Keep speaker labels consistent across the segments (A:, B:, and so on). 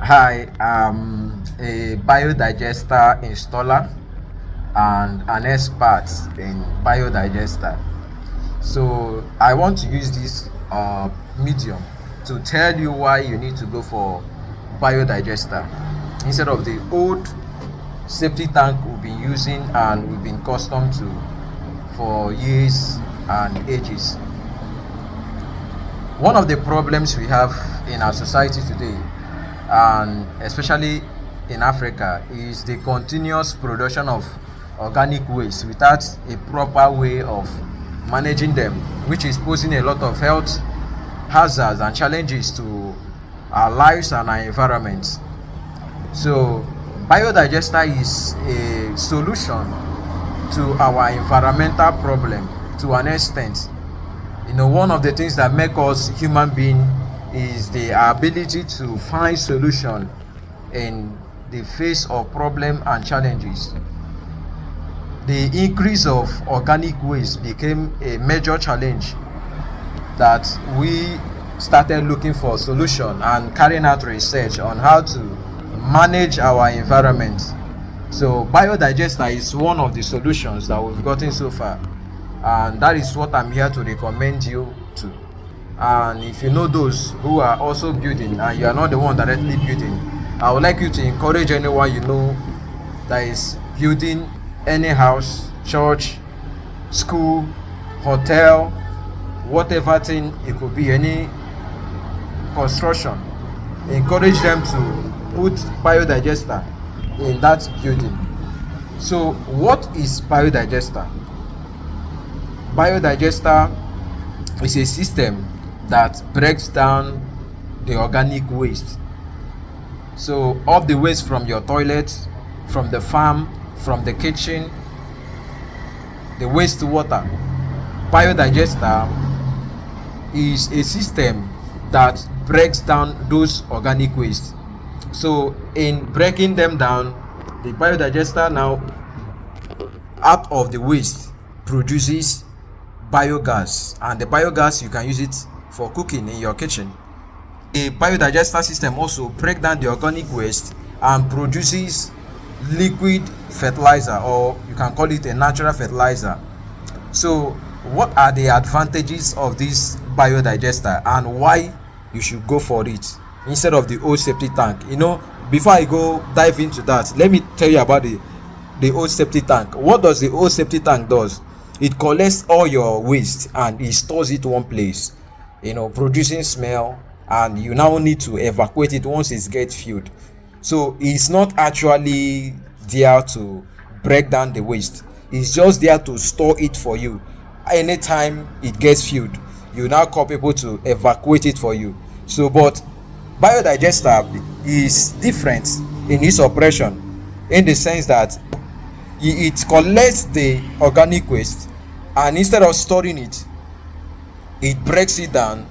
A: Hi, I'm a biodigester installer and an expert in biodigester. So I want to use this medium to tell you why you need to go for biodigester instead of the old safety tank we've been using and we've been accustomed to for years and ages. One of the problems we have in our society today, and especially in Africa, is the continuous production of organic waste without a proper way of managing them, which is posing a lot of health hazards and challenges to our lives and our environment. So biodigester is a solution to our environmental problem to an extent. One of the things that make us human being is the ability to find solution in the face of problem and challenges. The increase of organic waste became a major challenge that we started looking for solution and carrying out research on how to manage our environment. So biodigester is one of the solutions that we've gotten so far, and that is what I'm here to recommend you to. And if you know those who are also building and you are not the one directly building, I would like you to encourage anyone you know that is building any house, church, school, hotel, whatever thing it could be, any construction. Encourage them to put biodigester in that building. So what is biodigester? Biodigester is a system that breaks down the organic waste. So all the waste from your toilet, from the farm, from the kitchen, the wastewater. Biodigester is a system that breaks down those organic waste. So in breaking them down, the biodigester now, out of the waste, produces biogas, and the biogas you can use it for cooking in your kitchen. The biodigester system also breaks down the organic waste and produces liquid fertilizer, or you can call it a natural fertilizer. So what are the advantages of this biodigester and why you should go for it instead of the old septic tank? Before I go dive into that, let me tell you about the old septic tank. What does the old septic tank does? It collects all your waste and it stores it one place, producing smell, and you now need to evacuate it once it gets filled. So it's not actually there to break down the waste, it's just there to store it for you. Anytime it gets filled, you now call people to evacuate it for you. So but biodigester is different in its operation, in the sense that it collects the organic waste, and instead of storing it, it breaks it down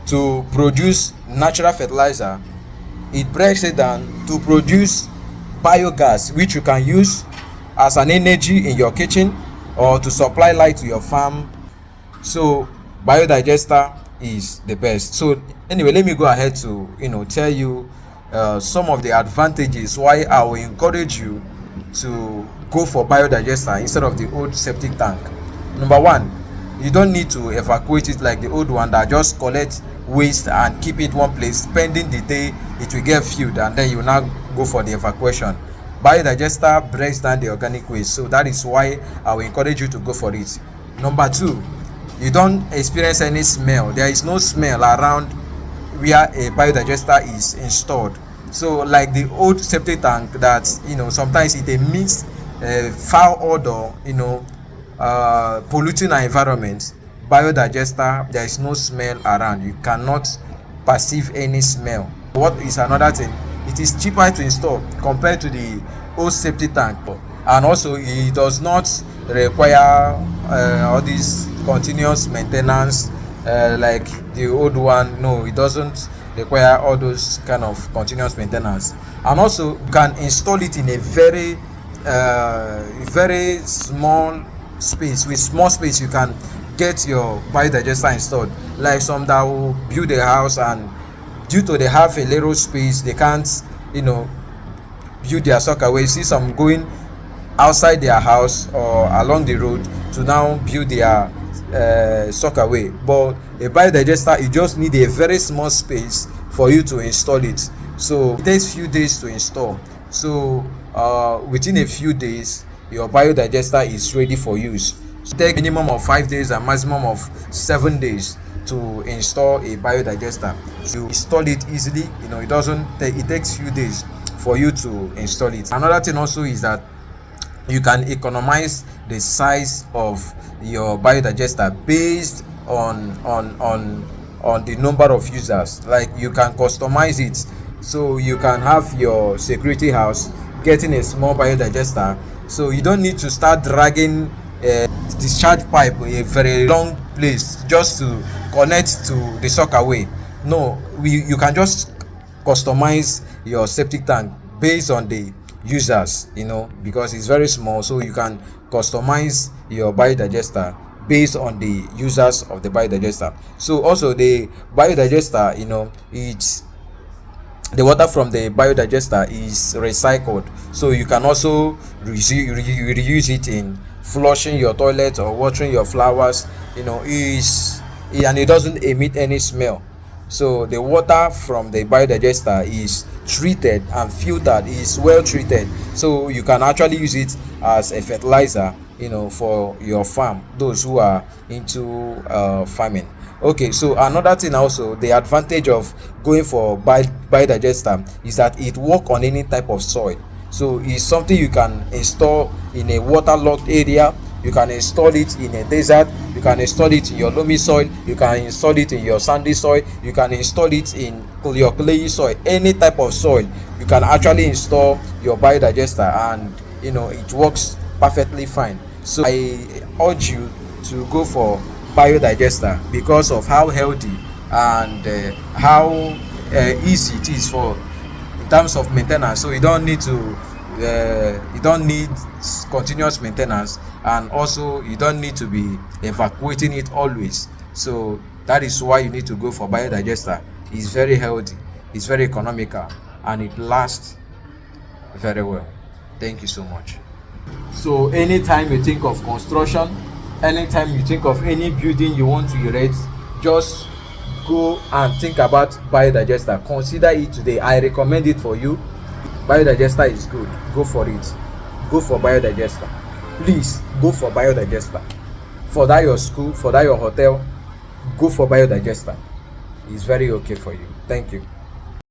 A: to produce natural fertilizer. It breaks it down to produce biogas, which you can use as an energy in your kitchen or to supply light to your farm. So biodigester is the best. So anyway, let me go ahead to tell you some of the advantages why I will encourage you to go for biodigester instead of the old septic tank. Number one, you don't need to evacuate it like the old one that just collect waste and keep it one place. Spending the day, it will get filled, and then you now go for the evacuation. Biodigester breaks down the organic waste, so that is why I will encourage you to go for it. Number two, you don't experience any smell. There is no smell around where a biodigester is installed. So like the old septic tank that sometimes it emits foul odor, polluting our environment. Biodigester, there is no smell around, you cannot perceive any smell. What is another thing? It is cheaper to install compared to the old septic tank, and also it does not require all this continuous maintenance like the old one. No, it doesn't require all those kind of continuous maintenance. And also you can install it in a very small space. With small space you can get your biodigester installed. Like some that will build a house and due to they have a little space, they can't, you know, build their soakaway. See some going outside their house or along the road to now build their soakaway. But a biodigester, you just need a very small space for you to install it. So it takes few days to install. So within a few days, your biodigester is ready for use. So take minimum of 5 days and maximum of 7 days to install a biodigester. So you install it easily. You know, it doesn't take, it takes few days for you to install it. Another thing also is that you can economize the size of your biodigester based on the number of users. Like, you can customize it, so you can have your security house getting a small biodigester, so you don't need to start dragging a discharge pipe a very long place just to connect to the soakaway. No, you can just customize your septic tank based on the users, you know, because it's very small. So you can customize your biodigester based on the users of the biodigester. So also the biodigester, you know, it's the water from the biodigester is recycled, so you can also reuse it in flushing your toilet or watering your flowers. You know, and it doesn't emit any smell. So the water from the biodigester is treated and filtered, is well treated, so you can actually use it as a fertilizer, you know, for your farm, those who are into farming. Okay, so another thing also, the advantage of going for biodigester is that it works on any type of soil. So it's something you can install in a waterlogged area, you can install it in a desert, you can install it in your loamy soil, you can install it in your sandy soil, you can install it in your clayey soil. Any type of soil you can actually install your biodigester, and you know, it works perfectly fine. So I urge you to go for biodigester because of how healthy and how easy it is for in terms of maintenance. So you don't need to you don't need continuous maintenance, and also you don't need to be evacuating it always. So that is why you need to go for biodigester. It's very healthy, it's very economical, and it lasts very well. Thank you so much. So anytime you think of construction, anytime you think of any building you want to erect, just go and think about biodigester. Consider it today. I recommend it for you. Biodigester is good. Go for it. Go for biodigester. Please go for biodigester. For that your school, for that your hotel, go for biodigester. It's very okay for you. Thank you.